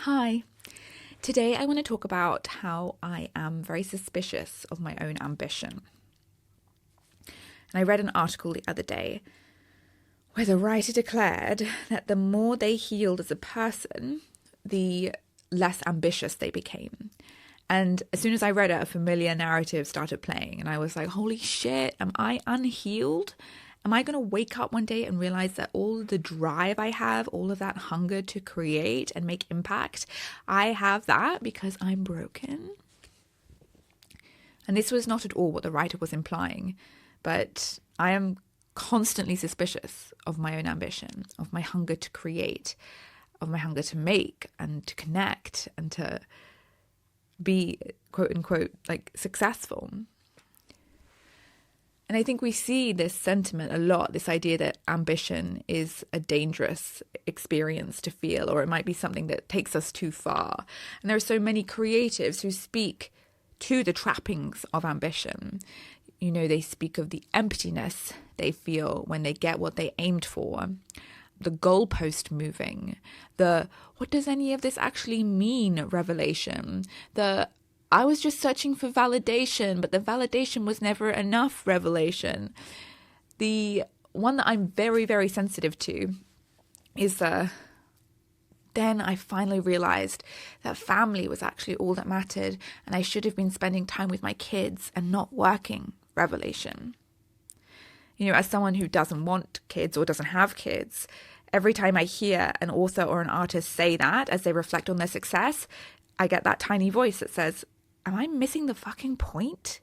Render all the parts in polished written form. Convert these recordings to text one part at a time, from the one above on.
Hi. Today I want to talk about how I am very suspicious of my own ambition. And I read an article the other day where the writer declared that the more they healed as a person, the less ambitious they became. And as soon as I read it, a familiar narrative started playing and I was like, holy shit, am I unhealed? Am I going to wake up one day and realize that all the drive I have, all of that hunger to create and make impact, I have that because I'm broken? And this was not at all what the writer was implying, but I am constantly suspicious of my own ambition, of my hunger to create, of my hunger to make and to connect and to be, quote unquote, like successful. And I think we see this sentiment a lot, this idea that ambition is a dangerous experience to feel, or it might be something that takes us too far. And there are so many creatives who speak to the trappings of ambition. You know, they speak of the emptiness they feel when they get what they aimed for, the goalpost moving, the what does any of this actually mean revelation, the I was just searching for validation, but the validation was never enough revelation. The one that I'm very, very sensitive to is then I finally realized that family was actually all that mattered and I should have been spending time with my kids and not working revelation. You know, as someone who doesn't want kids or doesn't have kids, every time I hear an author or an artist say that as they reflect on their success, I get that tiny voice that says, am I missing the fucking point?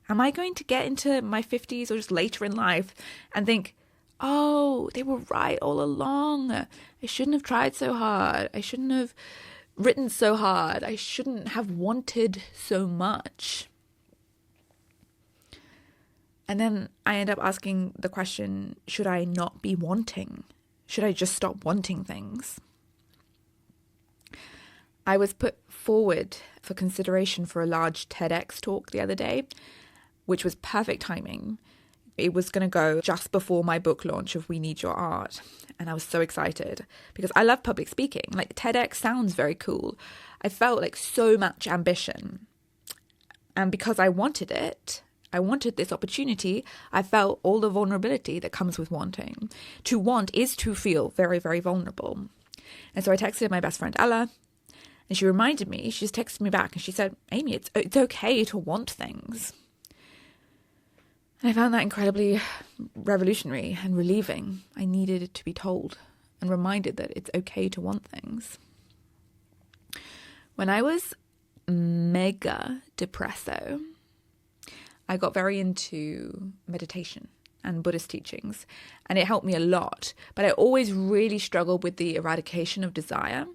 Am I going to get into my 50s or just later in life and think, oh, they were right all along. I shouldn't have tried so hard. I shouldn't have written so hard. I shouldn't have wanted so much. And then I end up asking the question, should I not be wanting? Should I just stop wanting things? I was put forward for consideration for a large TEDx talk the other day, which was perfect timing. It was going to go just before my book launch of We Need Your Art. And I was so excited because I love public speaking. Like TEDx sounds very cool. I felt like so much ambition. And because I wanted it, I wanted this opportunity, I felt all the vulnerability that comes with wanting. To want is to feel very, very vulnerable. And so I texted my best friend Ella. And she reminded me, she just texted me back and she said, Amy, it's okay to want things. And I found that incredibly revolutionary and relieving. I needed it to be told and reminded that it's okay to want things. When I was mega depresso, I got very into meditation and Buddhist teachings, and it helped me a lot. But I always really struggled with the eradication of desire.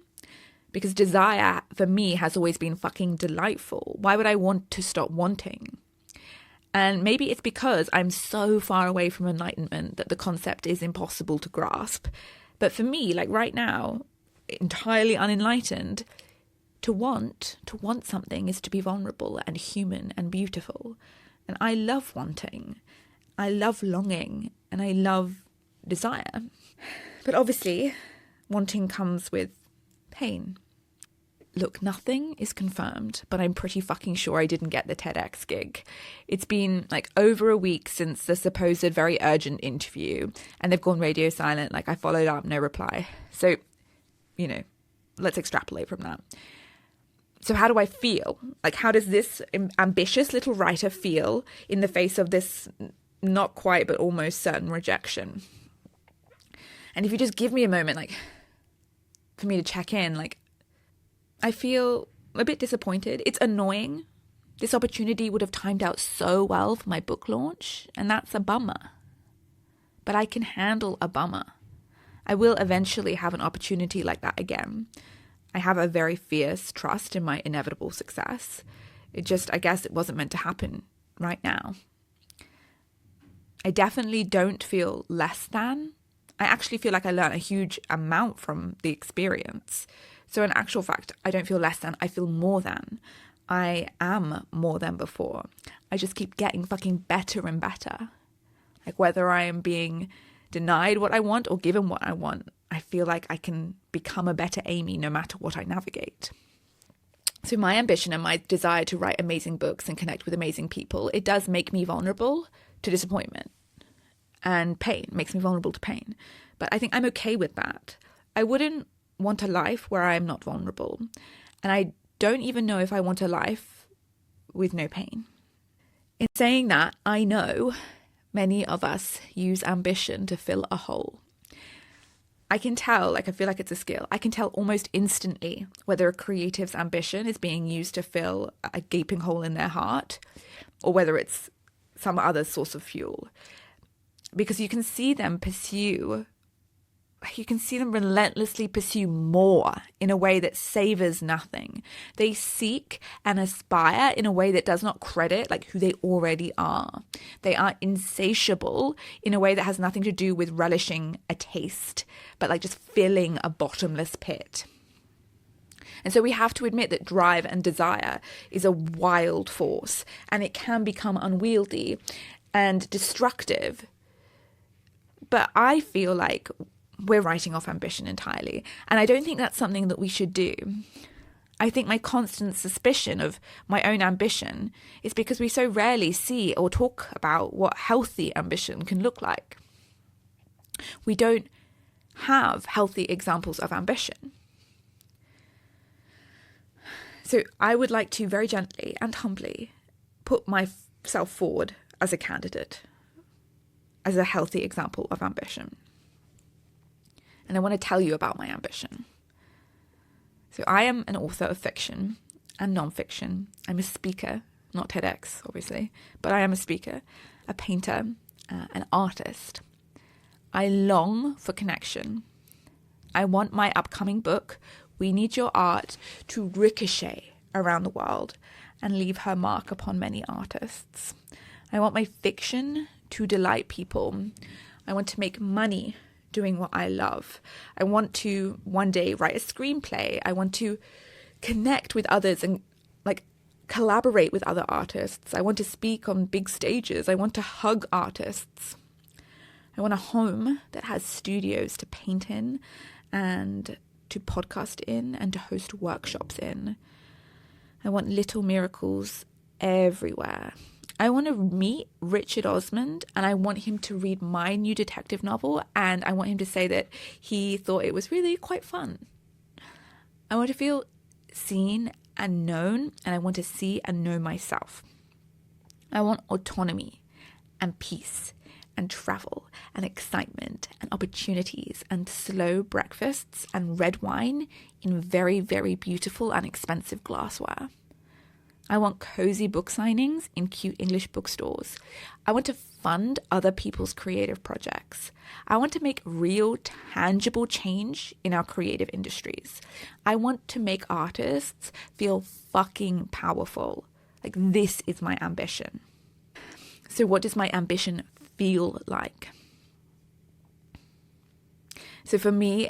Because desire, for me, has always been fucking delightful. Why would I want to stop wanting? And maybe it's because I'm so far away from enlightenment that the concept is impossible to grasp. But for me, like right now, entirely unenlightened, to want something is to be vulnerable and human and beautiful. And I love wanting. I love longing. And I love desire. But obviously, wanting comes with pain. Look, nothing is confirmed, but I'm pretty fucking sure I didn't get the TEDx gig. It's been like over a week since the supposed very urgent interview, and they've gone radio silent. Like I followed up, no reply. So, you know, let's extrapolate from that. So how do I feel? Like, how does this ambitious little writer feel in the face of this not quite, but almost certain rejection? And if you just give me a moment, like, for me to check in, like, I feel a bit disappointed. It's annoying. This opportunity would have timed out so well for my book launch, and that's a bummer. But I can handle a bummer. I will eventually have an opportunity like that again. I have a very fierce trust in my inevitable success. I guess it wasn't meant to happen right now. I definitely don't feel less than. I actually feel like I learned a huge amount from the experience. So in actual fact, I don't feel less than, I feel more than. I am more than before. I just keep getting fucking better and better. Like whether I am being denied what I want or given what I want, I feel like I can become a better Amy no matter what I navigate. So my ambition and my desire to write amazing books and connect with amazing people, it does make me vulnerable to disappointment and pain, makes me vulnerable to pain. But I think I'm okay with that. I wouldn't want a life where I am not vulnerable. And I don't even know if I want a life with no pain. In saying that, I know many of us use ambition to fill a hole. I can tell, I feel like it's a skill. I can tell almost instantly whether a creative's ambition is being used to fill a gaping hole in their heart or whether it's some other source of fuel. Because you can see them relentlessly pursue more in a way that savors nothing. They seek and aspire in a way that does not credit who they already are. They are insatiable in a way that has nothing to do with relishing a taste, but just filling a bottomless pit. And so we have to admit that drive and desire is a wild force, and it can become unwieldy and destructive. But I feel like we're writing off ambition entirely. And I don't think that's something that we should do. I think my constant suspicion of my own ambition is because we so rarely see or talk about what healthy ambition can look like. We don't have healthy examples of ambition. So I would like to very gently and humbly put myself forward as a candidate, as a healthy example of ambition. And I want to tell you about my ambition. So I am an author of fiction and non-fiction. I'm a speaker, not TEDx, obviously, but I am a speaker, a painter, an artist. I long for connection. I want my upcoming book, We Need Your Art, to ricochet around the world and leave her mark upon many artists. I want my fiction to delight people. I want to make money doing what I love. I want to one day write a screenplay. I want to connect with others and collaborate with other artists. I want to speak on big stages. I want to hug artists. I want a home that has studios to paint in and to podcast in and to host workshops in. I want little miracles everywhere. I want to meet Richard Osman and I want him to read my new detective novel and I want him to say that he thought it was really quite fun. I want to feel seen and known and I want to see and know myself. I want autonomy and peace and travel and excitement and opportunities and slow breakfasts and red wine in very, very beautiful and expensive glassware. I want cozy book signings in cute English bookstores. I want to fund other people's creative projects. I want to make real, tangible change in our creative industries. I want to make artists feel fucking powerful. This is my ambition. So what does my ambition feel like? So for me,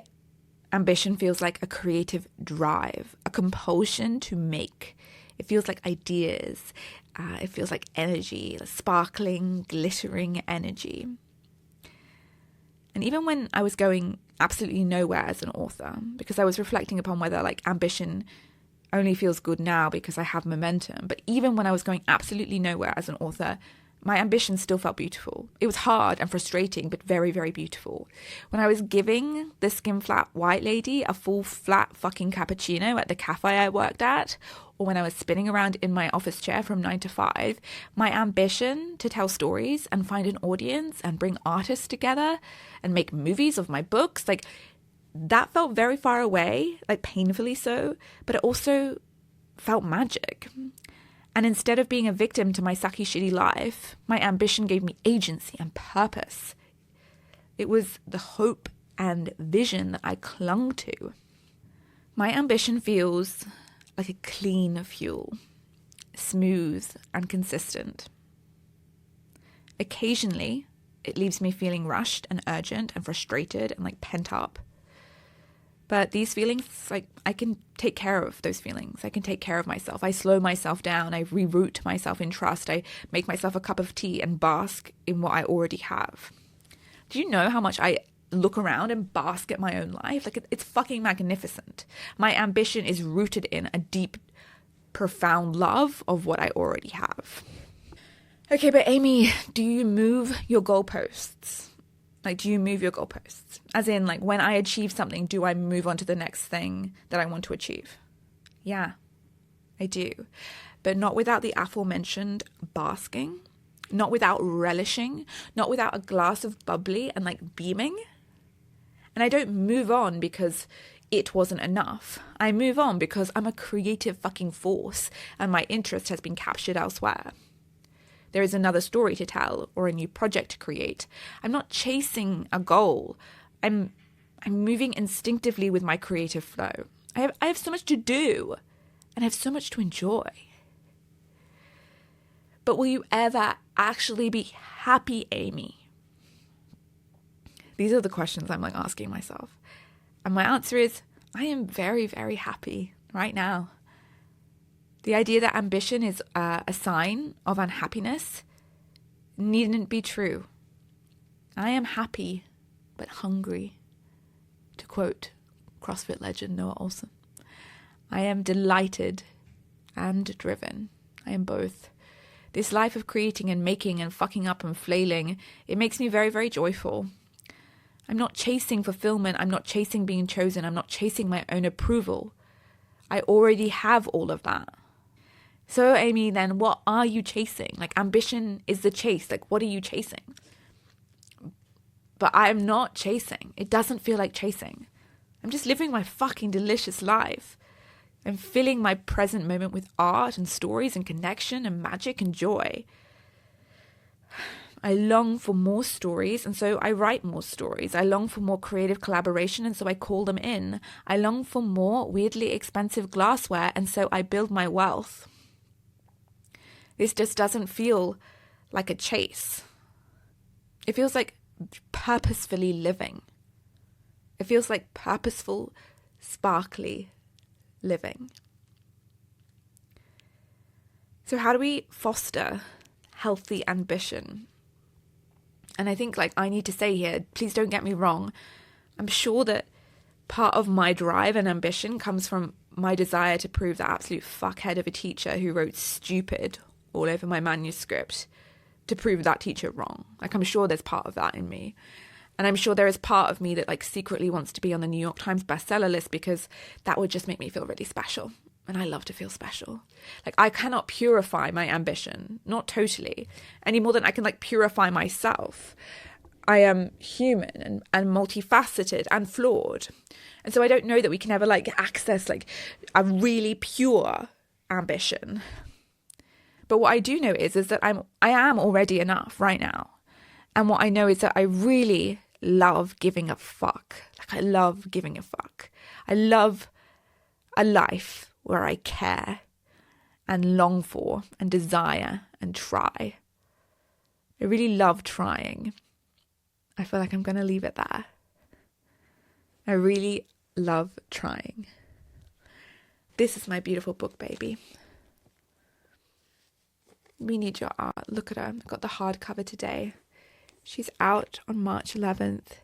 ambition feels like a creative drive, a compulsion to make. It feels like ideas. It feels like energy, sparkling, glittering energy. And even when I was going absolutely nowhere as an author, because I was reflecting upon whether ambition only feels good now because I have momentum. But even when I was going absolutely nowhere as an author, my ambition still felt beautiful. It was hard and frustrating, but very, very beautiful. When I was giving the skin flat white lady a full flat fucking cappuccino at the cafe I worked at, or when I was spinning around in my office chair from 9 to 5, my ambition to tell stories and find an audience and bring artists together and make movies of my books, that felt very far away, painfully so, but it also felt magic. And instead of being a victim to my sucky, shitty life, my ambition gave me agency and purpose. It was the hope and vision that I clung to. My ambition feels like a clean fuel, smooth and consistent. Occasionally, it leaves me feeling rushed and urgent and frustrated and pent up. But these feelings, I can take care of those feelings. I can take care of myself. I slow myself down. I reroute myself in trust. I make myself a cup of tea and bask in what I already have. Do you know how much I look around and bask at my own life. Like, it's fucking magnificent. My ambition is rooted in a deep, profound love of what I already have. Okay, but Amy, do you move your goalposts? Like, do you move your goalposts? As in, like, when I achieve something, do I move on to the next thing that I want to achieve? Yeah, I do. But not without the aforementioned basking, not without relishing, not without a glass of bubbly and like beaming. And I don't move on because it wasn't enough. I move on because I'm a creative fucking force and my interest has been captured elsewhere. There is another story to tell or a new project to create. I'm not chasing a goal. I'm moving instinctively with my creative flow. I have so much to do and I have so much to enjoy. But will you ever actually be happy, Amy? These are the questions I'm like asking myself. And my answer is, I am very, very happy right now. The idea that ambition is a sign of unhappiness needn't be true. I am happy, but hungry. To quote CrossFit legend Noah Olson. I am delighted and driven. I am both. This life of creating and making and fucking up and flailing, it makes me very, very joyful. I'm not chasing fulfillment. I'm not chasing being chosen. I'm not chasing my own approval. I already have all of that. So, Amy, then what are you chasing? Like, ambition is the chase. Like, what are you chasing? But I am not chasing. It doesn't feel like chasing. I'm just living my fucking delicious life. I'm filling my present moment with art and stories and connection and magic and joy. I long for more stories, and so I write more stories. I long for more creative collaboration, and so I call them in. I long for more weirdly expensive glassware, and so I build my wealth. This just doesn't feel like a chase. It feels like purposefully living. It feels like purposeful, sparkly living. So how do we foster healthy ambition? And I think, like, I need to say here, please don't get me wrong. I'm sure that part of my drive and ambition comes from my desire to prove the absolute fuckhead of a teacher who wrote stupid all over my manuscript, to prove that teacher wrong. Like, I'm sure there's part of that in me. And I'm sure there is part of me that, like, secretly wants to be on the New York Times bestseller list because that would just make me feel really special. And I love to feel special. Like, I cannot purify my ambition, not totally, any more than I can, like, purify myself. I am human and multifaceted and flawed. And so I don't know that we can ever, like, access, like, a really pure ambition. But what I do know is that I am already enough right now. And what I know is that I really love giving a fuck. Like, I love giving a fuck. I love a life where I care and long for and desire and try. I really love trying. I feel like I'm going to leave it there. I really love trying. This is my beautiful book, baby. We Need Your Art. Look at her. I got the hardcover today. She's out on March 11th.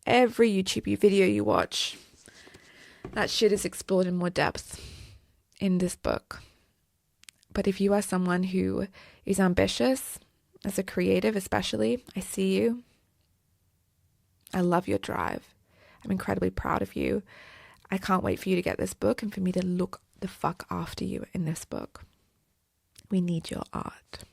Every YouTube video you watch, that shit is explored in more depth in this book. But if you are someone who is ambitious, as a creative especially, I see you. I love your drive. I'm incredibly proud of you. I can't wait for you to get this book and for me to look the fuck after you in this book. We need your art.